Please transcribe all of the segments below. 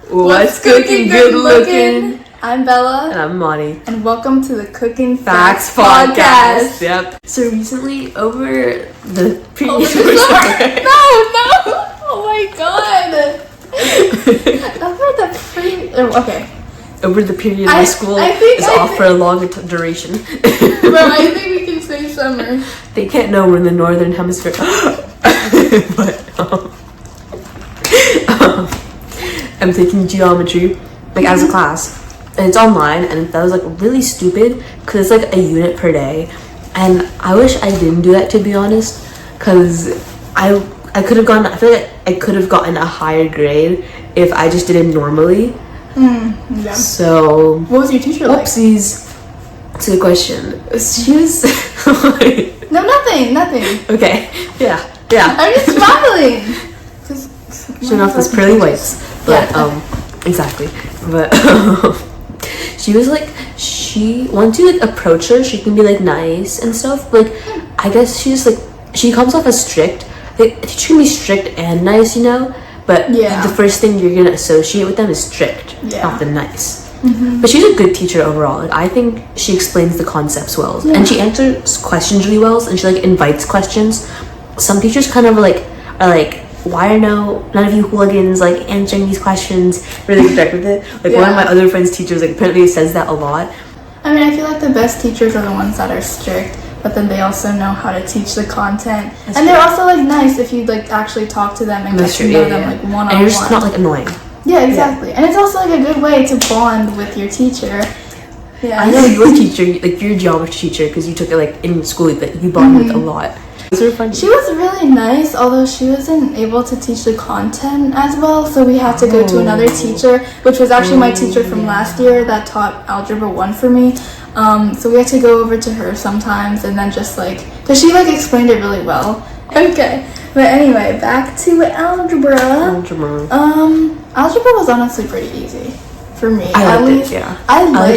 What's cooking good looking? I'm Bella. And I'm Monty. And welcome to the Cooking Facts Podcast. Yep. So recently, over the previous No! Oh my god! Over the period of school is off for a longer duration. Bro, I think we can say summer. They can't know we're in the northern hemisphere. But I'm taking geometry as a class, and it's online, and that was really stupid because it's a unit per day, and I wish I didn't do that, to be honest, because I could have gotten, I feel like I could have gotten a higher grade if I just did it normally. Yeah. So what was your teacher like? Oopsies. To the question, she was No, nothing. Okay, yeah. I'm just smiling. Showing off those pearly whites. But exactly. But she was once you approach her, she can be nice and stuff. But I guess she's she comes off as strict. A teacher can be strict and nice, but the first thing you're gonna associate with them is strict, not the nice. But she's a good teacher overall. I think she explains the concepts well, and she answers questions really well, and she invites questions. Some teachers kind of are why are none of you hooligans answering these questions, really strict with it. One of my other friends' teachers apparently says that a lot. I mean, I feel like the best teachers are the ones that are strict, but then they also know how to teach the content. They're also nice if you actually talk to them and get to know them one-on-one. And you're just not annoying. Yeah, exactly. And it's also a good way to bond with your teacher. Yeah. I know your teacher, your geometry teacher, because you took it in school, but you bonded with a lot. She was really nice, although she wasn't able to teach the content as well, so we had to go to another teacher, which was actually my teacher from last year that taught Algebra 1 for me. So we had to go over to her sometimes, and then just because she explained it really well. Okay, but anyway, back to algebra. Algebra was honestly pretty easy for me. I liked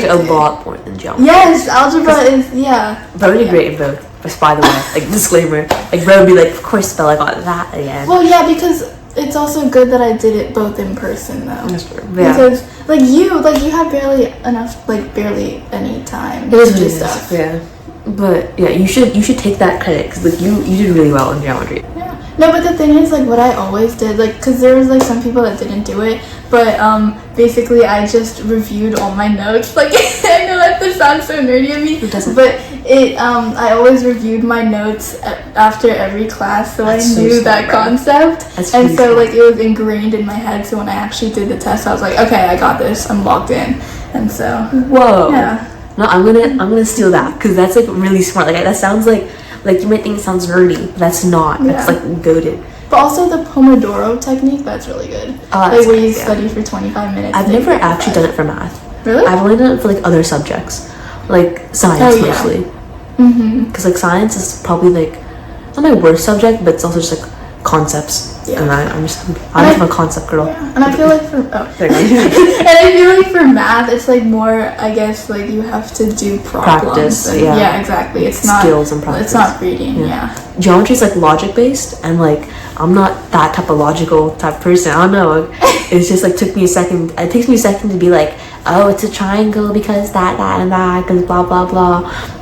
it a lot more than geometry. Yes, algebra is very great in both. By the way, disclaimer, Bro would be of course, Bella got that again. Well, yeah, because it's also good that I did it both in person, though. That's true. Yeah. Because, you had barely any time to do stuff. Yeah. But, yeah, you should take that credit, because, you did really well in geometry. Yeah. No, but the thing is, what I always did, because there was, some people that didn't do it, but, basically, I just reviewed all my notes. I know that this sounds so nerdy of me, it doesn't. But I always reviewed my notes after every class, so That's I knew so that concept. That's and really so, smart. it was ingrained in my head, so when I actually did the test, I was okay, I got this, I'm locked in. And so, whoa. Yeah. No, I'm gonna steal that, because that's, really smart. That sounds like you might think it sounds nerdy, but that's not. That's, goated. But also the Pomodoro technique, that's really good. Where you study for 25 minutes. I've never actually done it for math. Really? I've only done it for other subjects, science mostly. Because science is probably not my worst subject, but it's also just concepts. Yeah. And I'm just a concept girl. Yeah. And I feel and I feel for math, it's more, I guess, you have to do problems. Practice. Yeah, exactly. It's not skills and practice. It's not reading. Yeah. Geometry is logic based, and I'm not that type of logical type person. I don't know. It's just took me a second. It takes me a second to be oh, it's a triangle because that and that because blah blah blah.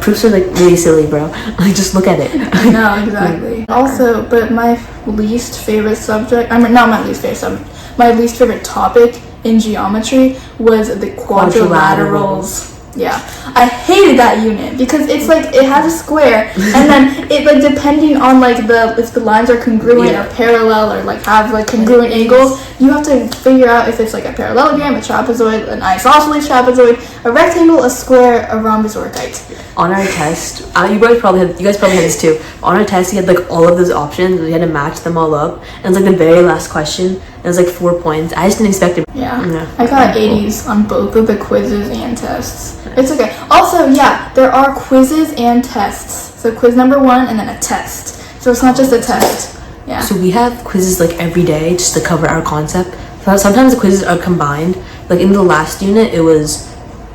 Proofs are really silly, bro. Just look at it. No, exactly. Also, but my least favorite subject, not my least favorite subject, my least favorite topic in geometry was the quadrilaterals. Yeah, I hated that unit because it's it has a square, and then it depending on if the lines are congruent or parallel or have congruent angles, you have to figure out if it's a parallelogram, a trapezoid, an isosceles trapezoid, a rectangle, a square, a rhombus, or a kite. On our test, you guys probably had this too. On our test, you had all of those options. We had to match them all up, and it's the very last question. It was 4 points. I just didn't expect it. Yeah. I got 80s on both of the quizzes and tests. It's okay. Also, there are quizzes and tests. So quiz number 1 and then a test. So it's not just a test. Yeah. So we have quizzes every day just to cover our concept. Sometimes the quizzes are combined. In the last unit, it was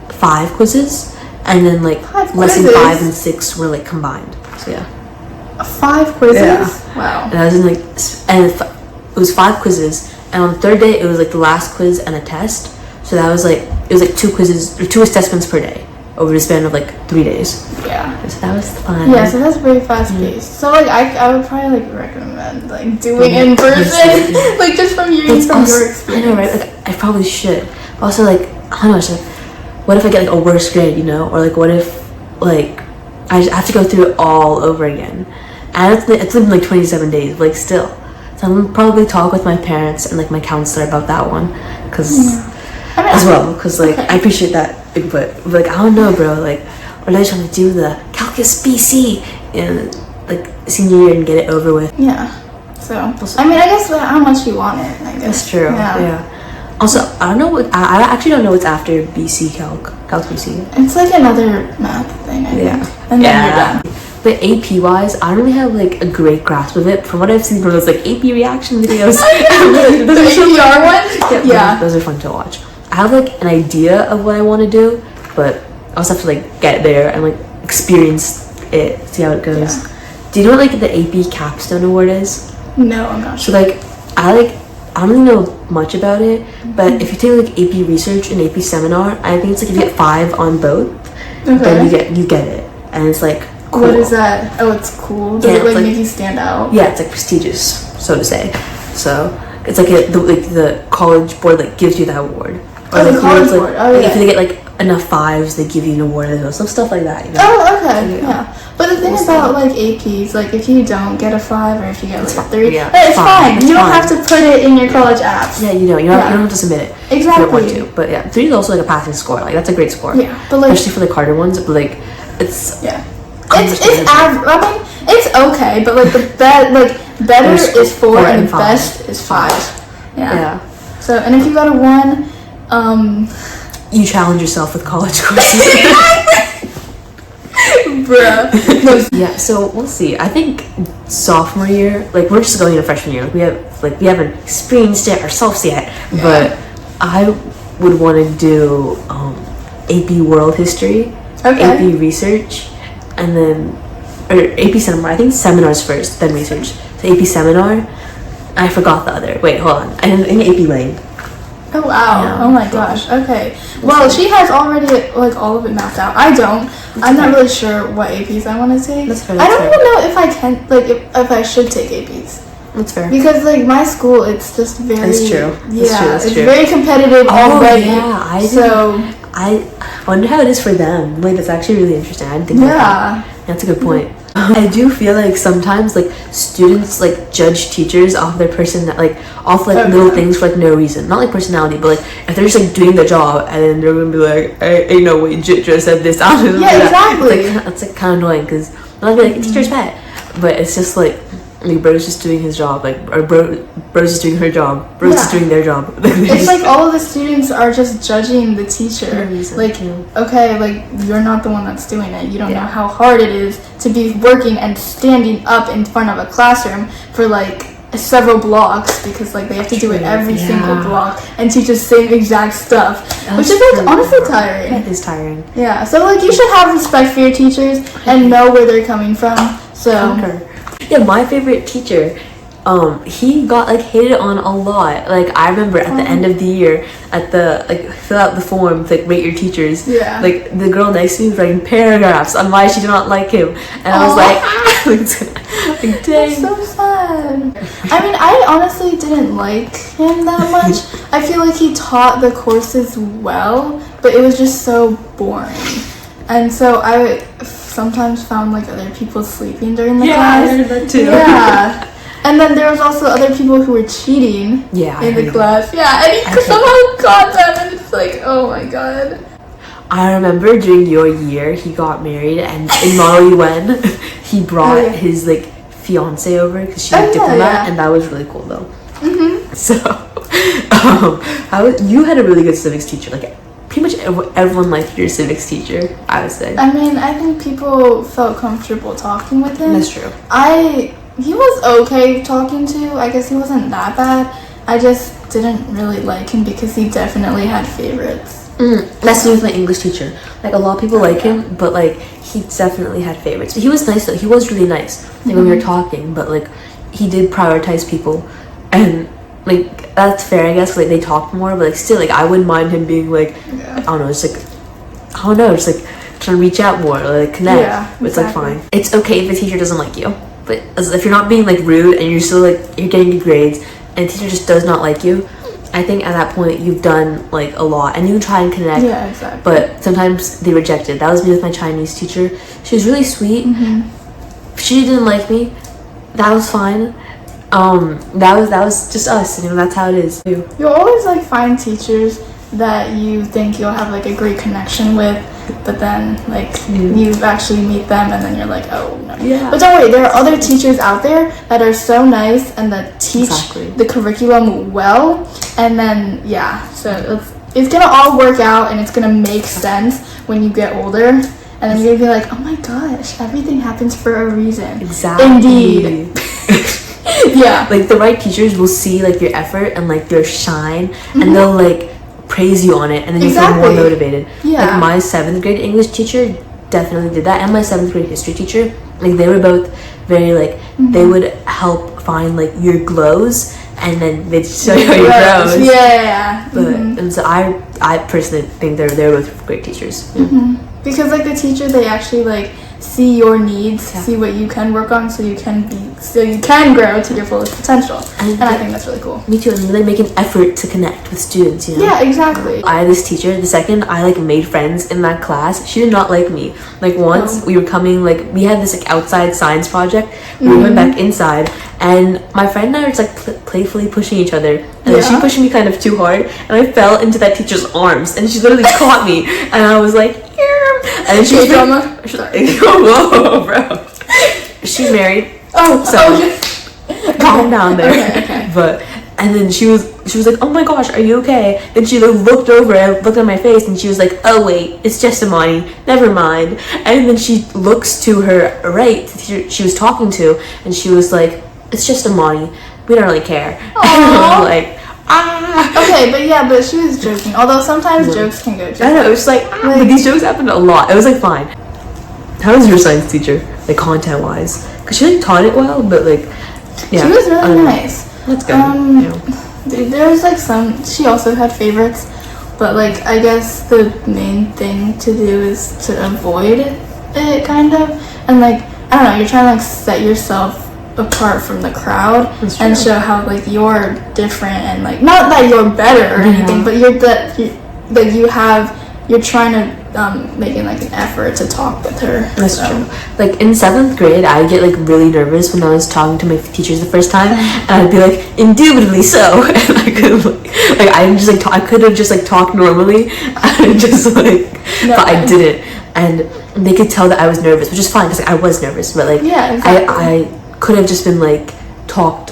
5 quizzes, and then lesson 5 and 6 were combined. So yeah. 5 quizzes? Yeah. Wow. And I was in it was 5 quizzes and on the third day it was like the last quiz and a test. So that was like, it was like 2 quizzes or 2 assessments per day over the span of like 3 days. Yeah. So that was fun. Yeah, so that's very fast paced. So like I would probably like recommend like doing in person, like just from hearing from your experience. I know, right? Like I probably should. Also, like I don't know, it's like, what if I get like a worse grade, you know, or like what if like I have to go through it all over again? And it's been like 27 days, but like still. So I'm gonna probably talk with my parents and like my counselor about that one, because like I appreciate that input. But like I don't know, bro. Like, or I just want to do the Calculus BC and like senior year and get it over with. Yeah. So I mean, I guess how much you want it. I guess that's true. Yeah. Also, I don't know what I actually don't know what's after BC Calc BC. It's like another math thing, I think. And then you're done. But AP wise, I don't really have like a great grasp of it. From what I've seen from those like AP reaction videos, the APR one, yeah, those are fun to watch. I have like an idea of what I want to do, but I also have to like get there and like experience it, see how it goes. Yeah. Do you know what like the AP capstone award is? No, I'm not sure. So like I don't really know much about it, but if you take like AP research and AP seminar, I think it's like if you get 5 on both, then you get it, and it's like cool. What is that? Oh, it's cool. Does it like make you stand out? Yeah, it's like prestigious, so to say. So it's like the college board like gives you that award. Or the college board. Oh yeah. If they get like enough 5s, they give you an award as well. Some stuff like that. You know? Oh, okay. Yeah. But the thing about like APs, like if you don't get a 5 or if you get like a 3, it's fine. You don't have to put it in your college apps. Yeah, you don't have to submit it. Exactly. If you don't want to. But yeah, 3 is also like a passing score. Like that's a great score. Yeah, but like especially for the harder ones. But like it's I mean, it's okay. But like the better is 4 and the best is 5. Yeah. So and if you got a 1, you challenge yourself with college courses. Bruh. Yeah, so we'll see. I think sophomore year, like we're just going into freshman year. Like we haven't experienced it ourselves yet. Yeah. But I would want to do AP World History, AP Research, and then AP Seminar. I think seminars first, then research. So AP Seminar. I forgot the other. Wait, hold on. I think AP Lane. Oh wow! Yeah, oh my gosh. Okay. Well, she has already like all of it mapped out. I don't. I'm not really sure what APs I want to take. That's fair. I don't even know if I can if I should take APs. That's fair. Because like my school, it's just very. It's true. Yeah, it's very competitive already. Yeah, I wonder how it is for them. Like that's actually really interesting. I didn't think about that. That's a good point. I do feel like sometimes like students like judge teachers off their little things for like no reason, not like personality, but like if they're just like doing their job and then they're gonna be like, ain't no way Jitra said this. Yeah, exactly. It's like kind of annoying because I'm like teacher's pet, but it's just like bro's just doing his job, like or bro's just doing her job, bro's just doing their job. It's like all of the students are just judging the teacher. Like okay, like you're not the one that's doing it. You don't know how hard it is to be working and standing up in front of a classroom for like several blocks because like they have to do it every single block and teach the same exact stuff, which is like honestly tiring. It is tiring. Yeah, so like you should have respect for your teachers and know where they're coming from. So. Yeah, my favorite teacher, he got like hated on a lot. Like I remember at the end of the year, at the like fill out the form to like rate your teachers. Yeah. Like the girl next to me was writing paragraphs on why she did not like him, and I was like, dang. That's so sad. I mean, I honestly didn't like him that much. I feel like he taught the courses well, but it was just so boring. And so I sometimes found like other people sleeping during the class. I heard that too. Yeah. And then there was also other people who were cheating in the class. Yeah, and he somehow got them, and it's like, oh my god. I remember during your year, he got married, and in Model UN, he brought his like fiance over because she's a diplomat, and that was really cool though. So, you had a really good civics teacher, like. Pretty much everyone liked your civics teacher, I would say. I mean, I think people felt comfortable talking with him. That's true. He was okay talking to. I guess he wasn't that bad. I just didn't really like him because he definitely had favorites. That's me with my English teacher. Like a lot of people like him, but like he definitely had favorites. He was nice though. He was really nice. Like when we were talking, but like he did prioritize people, and like that's fair, I guess, 'cause, like they talk more, but like still, like I wouldn't mind him being like, I don't know, just like, I don't know, just like trying to reach out more, like connect. Yeah, It's like fine. It's okay if the teacher doesn't like you, but if you're not being like rude and you're still like you're getting good grades, and the teacher just does not like you, I think at that point you've done like a lot, and you can try and connect. Yeah, exactly. But sometimes they reject it. That was me with my Chinese teacher. She was really sweet. She didn't like me. That was fine. That was just us, you know, that's how it is. You'll always like find teachers that you think you'll have like a great connection with, but then like you actually meet them and then you're like, oh no. Yeah. But don't worry, there are other teachers out there that are so nice and that teach the curriculum well, and then so it's gonna all work out and it's gonna make sense when you get older, and then you're gonna be like, oh my gosh, everything happens for a reason. Exactly. Indeed. Yeah, like the right teachers will see like your effort and like your shine, and they'll like praise you on it, and then you feel more motivated. Like my 7th grade English teacher definitely did that, and my 7th grade history teacher, like they were both very like they would help find like your glows, and then they'd show you your glows. But and so I personally think they're both great teachers. Because like the teacher, they actually like see your needs, see what you can work on, so you can grow to your fullest potential. And I think that's really cool. Me too, and they make an effort to connect with students, you know? Yeah, exactly. I had this teacher, the second I like made friends in that class, she did not like me. Like once we were coming, like we had this like outside science project, we went back inside, and my friend and I were just like playfully pushing each other, and then she pushed me kind of too hard, and I fell into that teacher's arms, and she literally caught me, and I was like, and then she was whoa, bro. She's married. Calm down there. Okay. But and then she was like, oh my gosh, are you okay? Then she looked over and looked at my face, and she was like, oh wait, it's just Amani, never mind. And then she looks to her right, the teacher she was talking to, and she was like, it's just Amani, we don't really care. And like, okay, but she was joking, although sometimes jokes can go joking. I know, it was like these jokes happened a lot. It was like fine. How was your science teacher, like content wise? Because she like taught it well, but like she was really nice. That's good. There was like she also had favorites, but like I guess the main thing to do is to avoid it kind of, and like I don't know, you're trying to like set yourself apart from the crowd and show how like you're different, and like not that you're better or anything, but you're trying to making like an effort to talk with her. That's true. Like in 7th grade, I get like really nervous when I was talking to my teachers the first time, and I'd be like, indubitably so, and I could I could have just like talked normally, and just like, but I didn't, and they could tell that I was nervous, which is fine because like, I was nervous, but like I could have just been like talked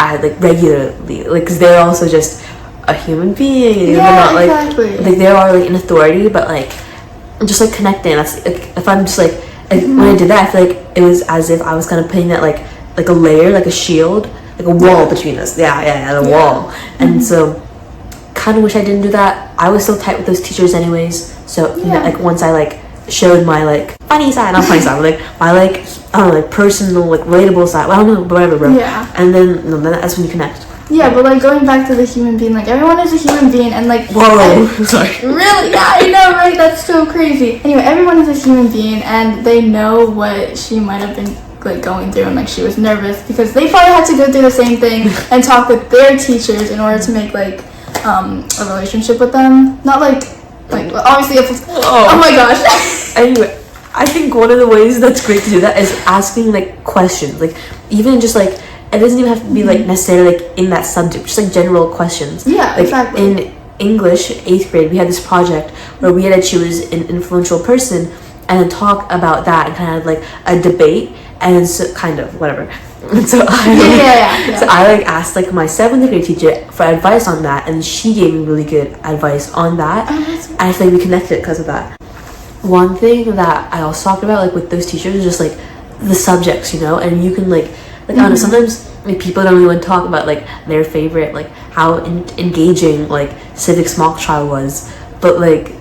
at like regularly, like because they're also just a human being. They're not like they are like an authority, but like just like connecting. That's like, if I'm just like when I did that, I feel like it was as if I was kind of putting that like a layer, like a shield, like a wall between us. The wall. And so kind of wish I didn't do that. I was still tight with those teachers anyways, so like once I like showed my like funny side, not funny side, but like my like I don't know, like personal, like relatable side, well, I don't know, but whatever, bro. And then that's when you connect. But like going back to the human being, like everyone is a human being, and like sorry. Really? Yeah, I know, right? That's so crazy. Anyway, everyone is a human being, and they know what she might have been like going through, and like she was nervous because they probably had to go through the same thing and talk with their teachers in order to make like a relationship with them. Not like obviously oh my gosh. Anyway, I think one of the ways that's great to do that is asking like questions, like even just like it doesn't even have to be like necessarily like in that subject, just like general questions. Like, exactly. In English 8th grade, we had this project where we had to choose an influential person and then talk about that and kind of like a debate, and so kind of whatever. And so I so I like asked like my 7th grade teacher for advice on that, and she gave me really good advice on that. And I feel like we connected because of that. One thing that I also talked about like with those teachers is just like the subjects, you know, and you can like I don't know, sometimes like people don't really want to talk about like their favorite, like how engaging like civics mock trial was, but like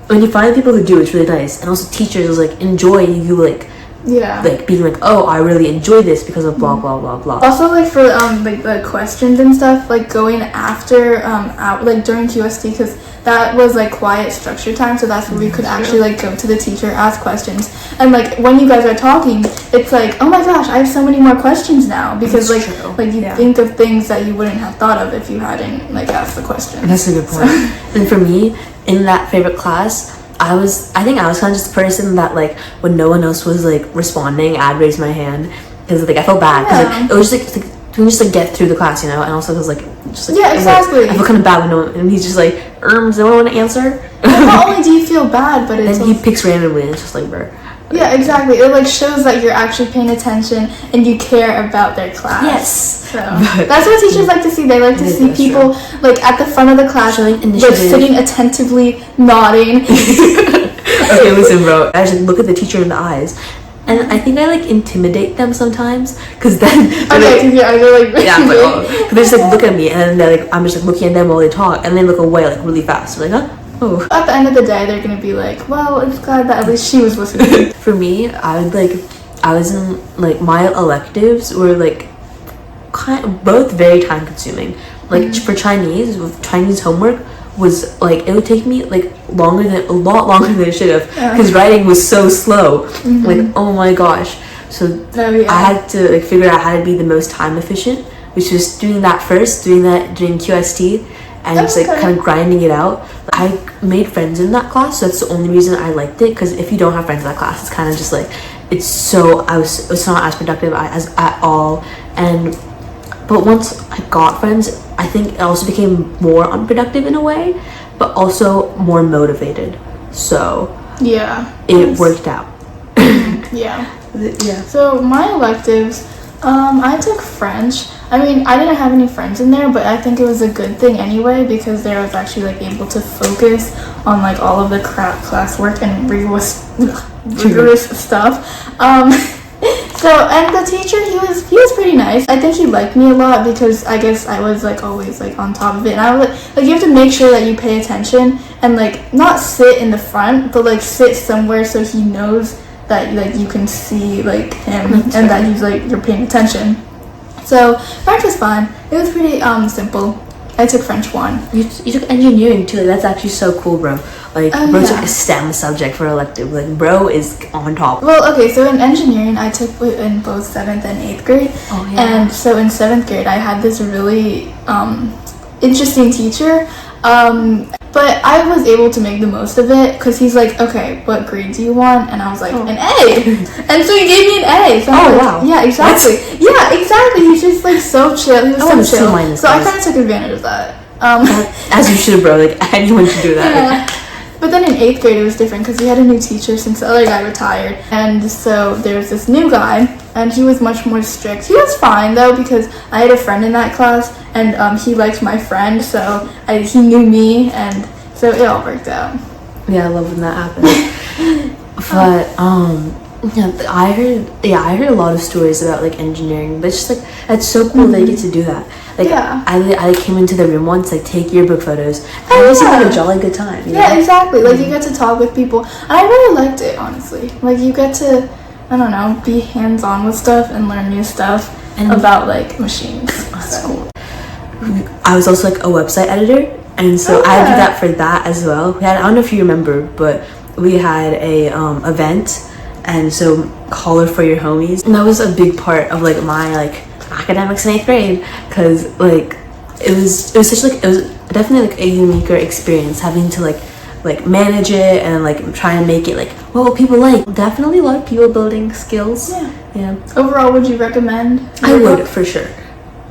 when you find people who do, it's really nice. And also teachers like enjoy you like Yeah. like being like, oh, I really enjoy this because of blah blah blah blah. Also, like for like the questions and stuff, like going after out like during QST, because that was like quiet structure time, so that's where we could actually like go to the teacher, ask questions, and like when you guys are talking, it's like, oh my gosh, I have so many more questions now, because That's like true. like you think of things that you wouldn't have thought of if you hadn't like asked the question. That's a good point. And for me, in that favorite class, I think I was kind of just the person that like when no one else was like responding, I'd raise my hand because like I felt bad because like, it was just like we just like get through the class, you know, and also because like just like Yeah, exactly. Like, I feel kind of bad when no one, and he's just like, does anyone want to answer? And not only do you feel bad, but it's and he picks randomly, and it's just like, bro. Yeah, exactly. It like shows that you're actually paying attention and you care about their class. Yes. So that's what teachers like to see. They like to see people like at the front of the class, like sitting attentively, nodding. Okay, listen, bro. I just like, look at the teacher in the eyes, and I think I like intimidate them sometimes, cause then okay, your eyes are like yeah, but they just like look at me, and then they're like, I'm just like looking at them while they talk, and they look away like really fast. I'm like, huh? Oh. At the end of the day, they're gonna be like, well, it's glad that at least she was listening. For me, I was in like my electives were like both very time consuming. Like for Chinese, with Chinese homework was like it would take me like a lot longer than it should have, because writing was so slow. Like, oh my gosh. So I had to like figure out how to be the most time efficient, which was doing that first, doing that during QST, and just like kind of grinding it out. I made friends in that class, so that's the only reason I liked it, because if you don't have friends in that class, it's kind of just like it's not as productive as at all. But once I got friends, I think it also became more unproductive in a way, but also more motivated. So it worked out. Yeah. Yeah. So my electives, I took French. I mean, I didn't have any friends in there, but I think it was a good thing anyway, because there I was actually like able to focus on like all of the classwork and rigorous stuff. So, and the teacher, he was pretty nice. I think he liked me a lot because I guess I was like always like on top of it, and I was like you have to make sure that you pay attention and like not sit in the front, but like sit somewhere so he knows that like you can see like him and that he's like you're paying attention. So French was fine. It was pretty simple. I took French 1. You took engineering too. Like, that's actually so cool, bro. Like, bro took a STEM subject for elective. Like, bro is on top. Well, okay, so in engineering, I took in both 7th and 8th grade. Oh, yeah. And so in 7th grade, I had this really interesting teacher. But I was able to make the most of it because he's like, okay, what grade do you want? And I was like, an A. And so he gave me an A. So wow. Yeah, exactly. What? Yeah, exactly. He's just like so chill. He was so chill. So I kind of took advantage of that. As you should, bro. Like, anyone should do that. Yeah. But then in 8th grade, it was different because we had a new teacher since the other guy retired. And so there was this new guy, and he was much more strict. He was fine, though, because I had a friend in that class, and he liked my friend, so he knew me, and so it all worked out. Yeah, I love when that happens. But, yeah, I heard a lot of stories about, like, engineering, but it's just, like, that's so cool that you get to do that. Like, I came into the room once, like, take yearbook photos, and it was like a jolly good time. You know? Exactly. Like, you get to talk with people, and I really liked it, honestly. Like, you get to, I don't know, be hands-on with stuff and learn new stuff about, like, machines. That's cool. I was also, like, a website editor, and so I did that for that as well. I don't know if you remember, but we had a event, and so Holler for Your Homies, and that was a big part of, like, my, like, academics in 8th grade, because like it was definitely like a unique experience having to like manage it and like try and make it like what people like. Definitely a lot of people building skills. Yeah. Overall, would you recommend? I would, for sure.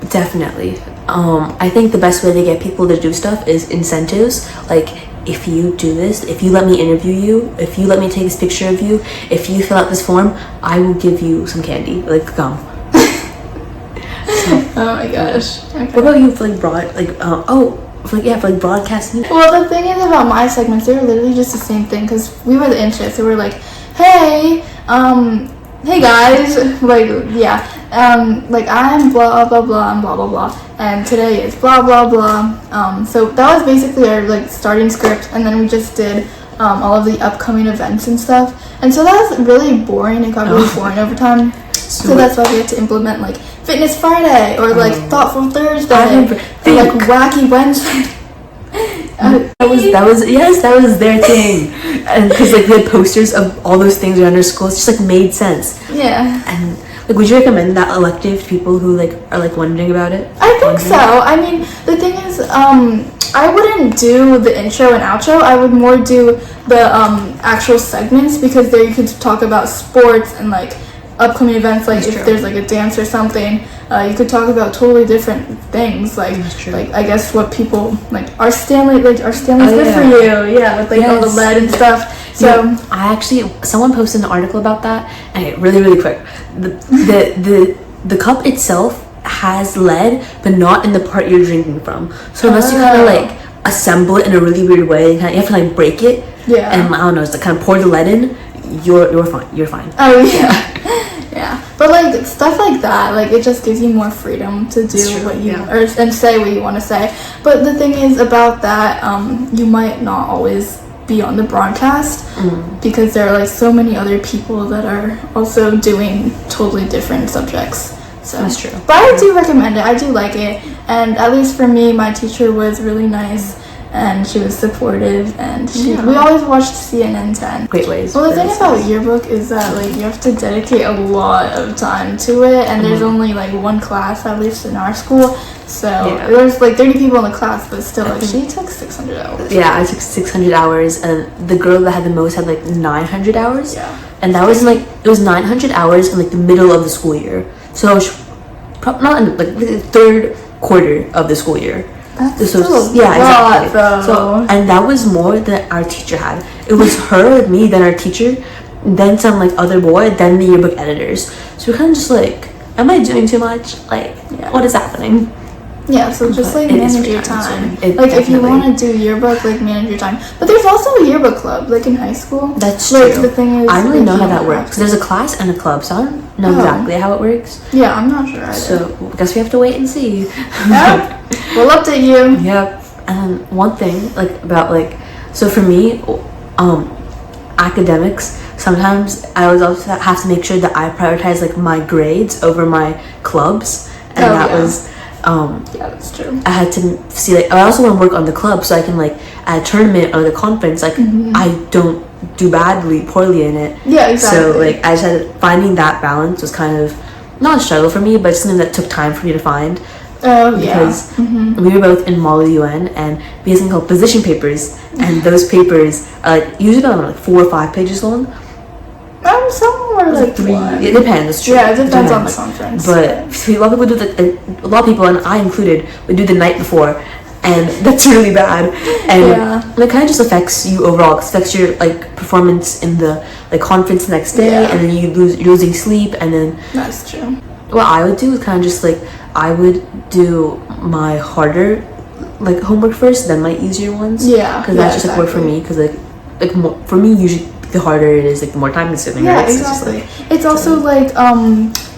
Definitely. I think the best way to get people to do stuff is incentives. Like, if you do this, if you let me interview you, if you let me take this picture of you, if you fill out this form, I will give you some candy, like gum. Oh my gosh. Okay. What about you for like broadcasting? Well, the thing is about my segments, they were literally just the same thing because we were the interest. So we were like, hey guys, like like I'm blah blah blah and blah blah blah, and today is blah blah blah. So that was basically our like starting script, and then we just did all of the upcoming events and stuff. And so that was really boring. It got really boring over time. So that's why we had to implement like Fitness Friday or like Thoughtful Thursday or like Wacky Wednesday. That was their thing, and because like the posters of all those things around our school, it just like made sense. Yeah. And like, would you recommend that elective to people who like are like wondering about it? I think so. I mean, the thing is, I wouldn't do the intro and outro. I would more do the actual segments, because there you could talk about sports and like upcoming events, like if there's like a dance or something, you could talk about totally different things, like I guess what people like our Stanley's good for you, with like all the lead and stuff. So I actually, someone posted an article about that, and really quick, the cup itself has lead, but not in the part you're drinking from. So unless you kind of like assemble it in a really weird way, you have to like break it, and I don't know, it's like kind of pour the lead in. You're fine. Oh yeah. Yeah, but like stuff like that, like it just gives you more freedom to do what you and say what you want to say. But the thing is about that, you might not always be on the broadcast because there are like so many other people that are also doing totally different subjects. So that's true. But I do recommend it. I do like it, and at least for me, my teacher was really nice. And she was supportive, and we always watched CNN 10. Great ways. Well, the thing about yearbook is that like you have to dedicate a lot of time to it, and there's only like one class, at least in our school. So there's like 30 people in the class, but still, like she took 600 hours. Yeah, I took 600 hours, and the girl that had the most had like 900 hours. Yeah. And that was like, it was 900 hours in like the middle of the school year. So not in like the third quarter of the school year. That's exactly. So, and that was more than our teacher had. It was her, me, then our teacher, then some like other boy, then the yearbook editors. So we're kind of just like, am I doing too much? Like, what is happening? Yeah, so just like manage your time. Like if you want to do yearbook, like manage your time. But there's also a yearbook club, like in high school. That's like, true. The thing is, I don't really know how that works. There's a class and a club, so I don't know exactly how it works. Yeah, I'm not sure either. So I guess we have to wait and see. Yep. We'll update you. Yep. And one thing, like about like, so for me, academics, sometimes I always also have to make sure that I prioritize like my grades over my clubs, and that was that's true. I had to see like, I also want to work on the club so I can like at a tournament or the conference, like I don't do poorly in it. Yeah, exactly. So like I just had, finding that balance was kind of not a struggle for me, but it's something that took time for me to find. Because we were both in Mall UN, and we had something called position papers, and those papers are like usually about like 4 or 5 pages long. Some were like 3. one. It depends. True. Yeah, it depends on the conference. But a lot of people do a lot of people, and I included, would do the night before, and that's really bad. And it kind of just affects you overall. It affects your like performance in the like conference the next day, and then you're losing sleep, and then that's true. What I would do is kind of just like, I would do my harder like homework first, then my easier ones. Yeah, because that just like work for me. Because like more, for me, usually the harder it is, like the more time consuming. Yeah, right? exactly. It's also like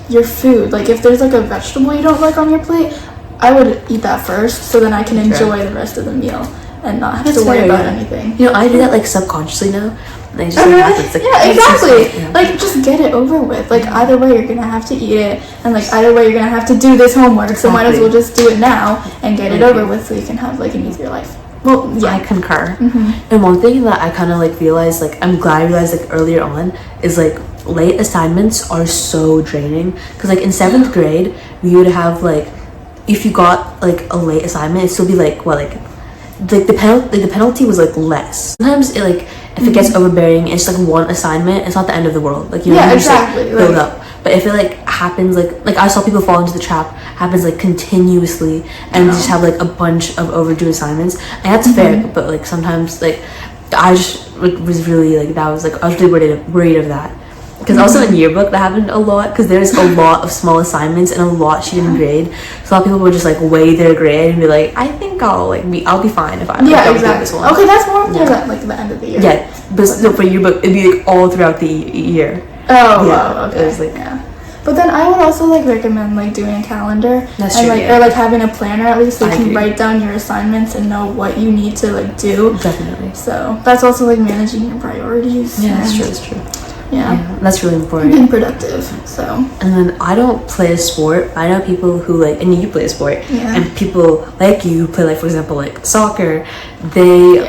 your food. Like if there's like a vegetable you don't like on your plate, I would eat that first, so then I can enjoy the rest of the meal and not have to worry about anything. You know, I do that like subconsciously now. Like, just, like, yeah, exactly. Like just get it over with. Like either way you're gonna have to eat it, and like either way you're gonna have to do this homework. So might as well just do it now and get it over with, so you can have like an easier life. Well, yeah, I concur. And one thing that I kind of like realized, like I'm glad I realized like earlier on, is like late assignments are so draining. Because like in 7th grade, we would have like, if you got like a late assignment, it'd still be like what, like the penalty was like less. Sometimes it like, if it gets overbearing, it's like one assignment, it's not the end of the world. Like you know, exactly. Just, like, build up. But if it like happens like I saw people fall into the trap, happens like continuously, and just have like a bunch of overdue assignments, and that's fair. But like sometimes like I just like, was really like, that was like, I was really worried of that. Because also in yearbook that happened a lot, because there's a lot of small assignments and a lot she didn't grade. So a lot of people would just like weigh their grade and be like, I think I'll be fine if I don't do this one. Okay, that's more for like the end of the year. Yeah, but no, for yearbook it'd be like all throughout the year. Oh, wow, okay. It was like, But then I would also like recommend like doing a calendar. That's and true, or like having a planner at least, so you can agree. write down your assignments and know what you need to like do. Definitely. Exactly. So that's also like managing your priorities. Yeah, that's true. That's true. Yeah, that's really important. Being productive. So. And then I don't play a sport. I know people who like, and you play a sport, and people like you who play like, for example, like soccer. They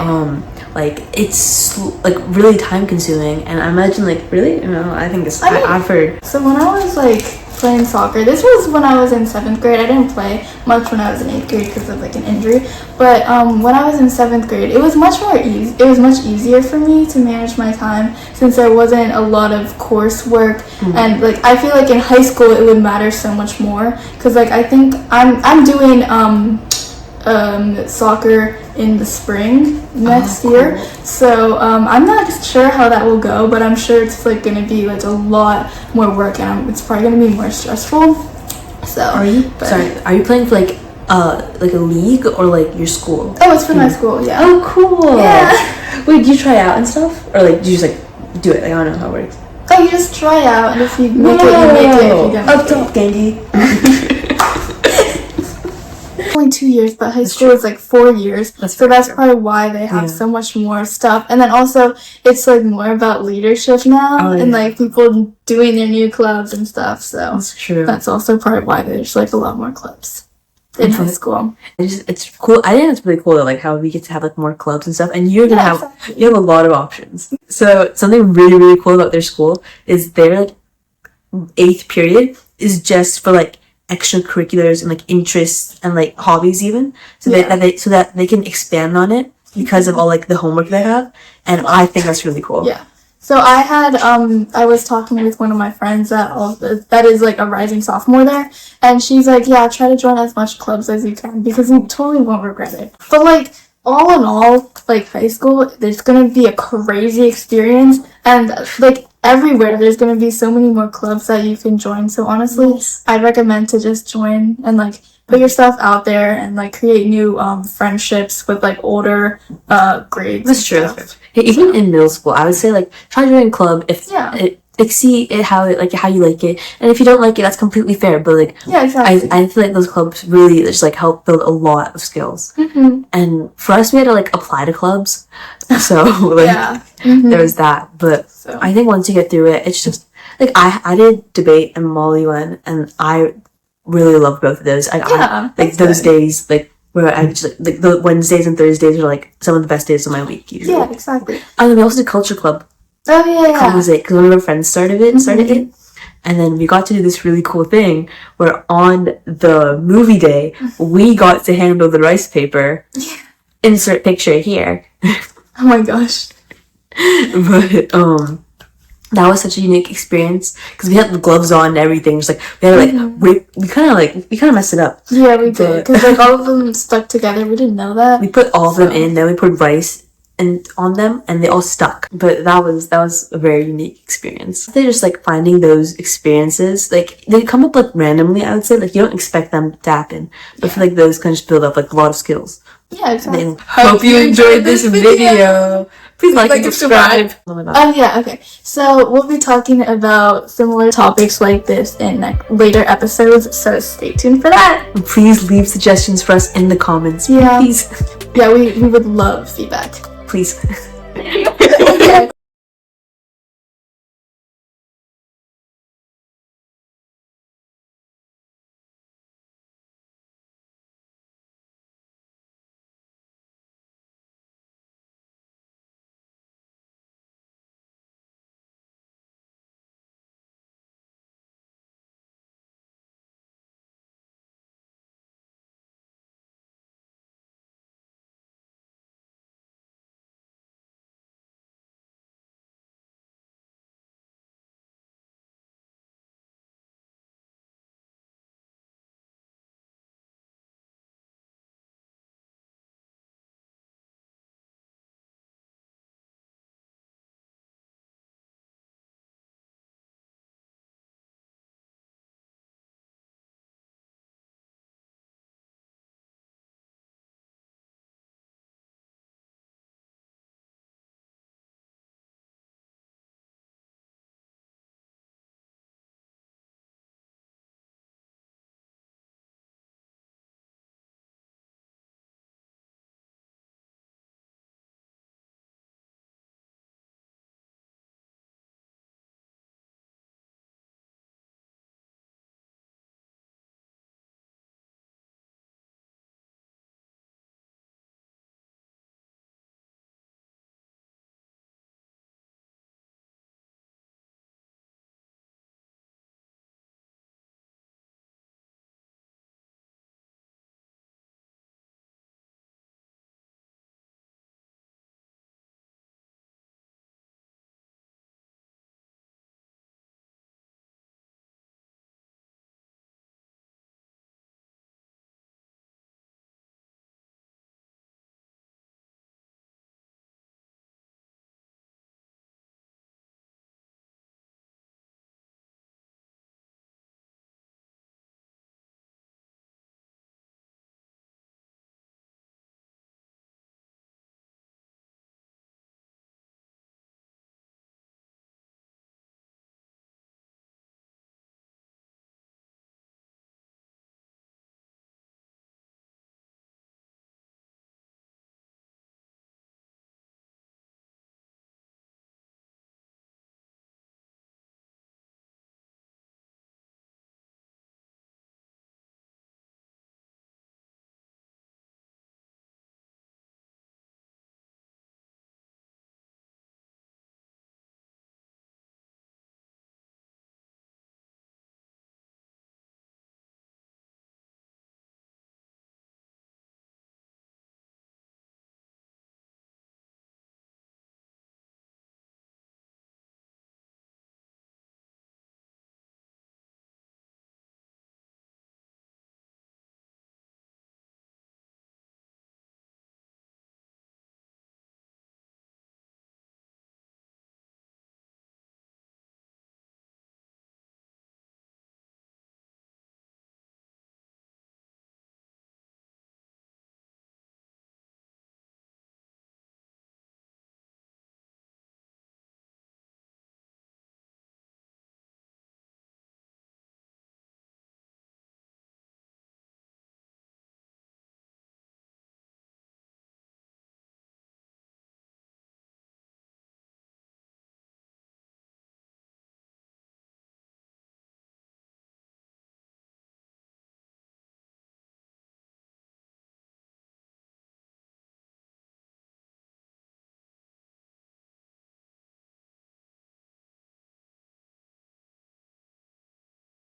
like it's like really time consuming, and I imagine like really, I think it's. I've heard. So when I was like playing soccer, this was when I was in 7th grade. I didn't play much when I was in 8th grade because of like an injury. But when I was in 7th grade, it was much more easy. It was much easier for me to manage my time since there wasn't a lot of coursework. And like I feel like in high school it would matter so much more because like I think I'm doing soccer in the spring next year. So I'm not sure how that will go, but I'm sure it's like gonna be like a lot more work and it's probably gonna be more stressful. So are you playing for like a league or like your school? Oh, it's for my school. Yeah. Oh, cool. Yeah. Wait, do you try out and stuff, or like do you just like do it? Like I don't know how it works. Oh, you just try out, and if you make it, you make it. If you don't, up top, gangy. Only 2 years, but high school is like 4 years. So that's probably why they have so much more stuff. And then also, it's like more about leadership now and like people doing their new clubs and stuff. So that's true. That's also part of why there's like a lot more clubs in high school. It's cool. I think it's really cool though, like how we get to have like more clubs and stuff. And you're gonna you have a lot of options. So something really, really cool about their school is their like 8th period is just for like extracurriculars and like interests and like hobbies even, so that they can expand on it because of all like the homework they have, and I think that's really cool. Yeah. So I had I was talking with one of my friends that is like a rising sophomore there, and she's like, yeah, try to join as much clubs as you can because you totally won't regret it. But like all in all, like high school, there's gonna be a crazy experience, and like everywhere there's going to be so many more clubs that you can join. So honestly, I'd recommend to just join and like put yourself out there and like create new friendships with like older grades. That's true. Hey, even in middle school, I would say like try to join a club if like see it how you like it, and if you don't like it, that's completely fair. But like exactly. I feel like those clubs really just like help build a lot of skills. And for us, we had to like apply to clubs, so like there was that. But I think once you get through it, it's just like I did debate and Molly went, and I really loved both of those. Like those days like where I just like the Wednesdays and Thursdays are like some of the best days of my week usually. Yeah, exactly. And then we also did culture club. Oh yeah. Because one of our friends started it, and then we got to do this really cool thing where on the movie day we got to handle the rice paper. Insert picture here. Oh my gosh. But that was such a unique experience because we had the gloves on and everything. Just like we had we kind of messed it up. Yeah, we did because like all of them stuck together. We didn't know that. We put all of them in, then we put rice and on them, and they all stuck. But that was a very unique experience. They're just like finding those experiences, like they come up like randomly. I would say like you don't expect them to happen, but I feel like those kind of just build up like a lot of skills. Yeah, exactly. Hope you enjoyed this video. Please like and subscribe. Oh yeah, okay. So we'll be talking about similar topics like this in later episodes, so stay tuned for that. Please leave suggestions for us in the comments. Yeah. Please. Yeah, we would love feedback. Please. Okay.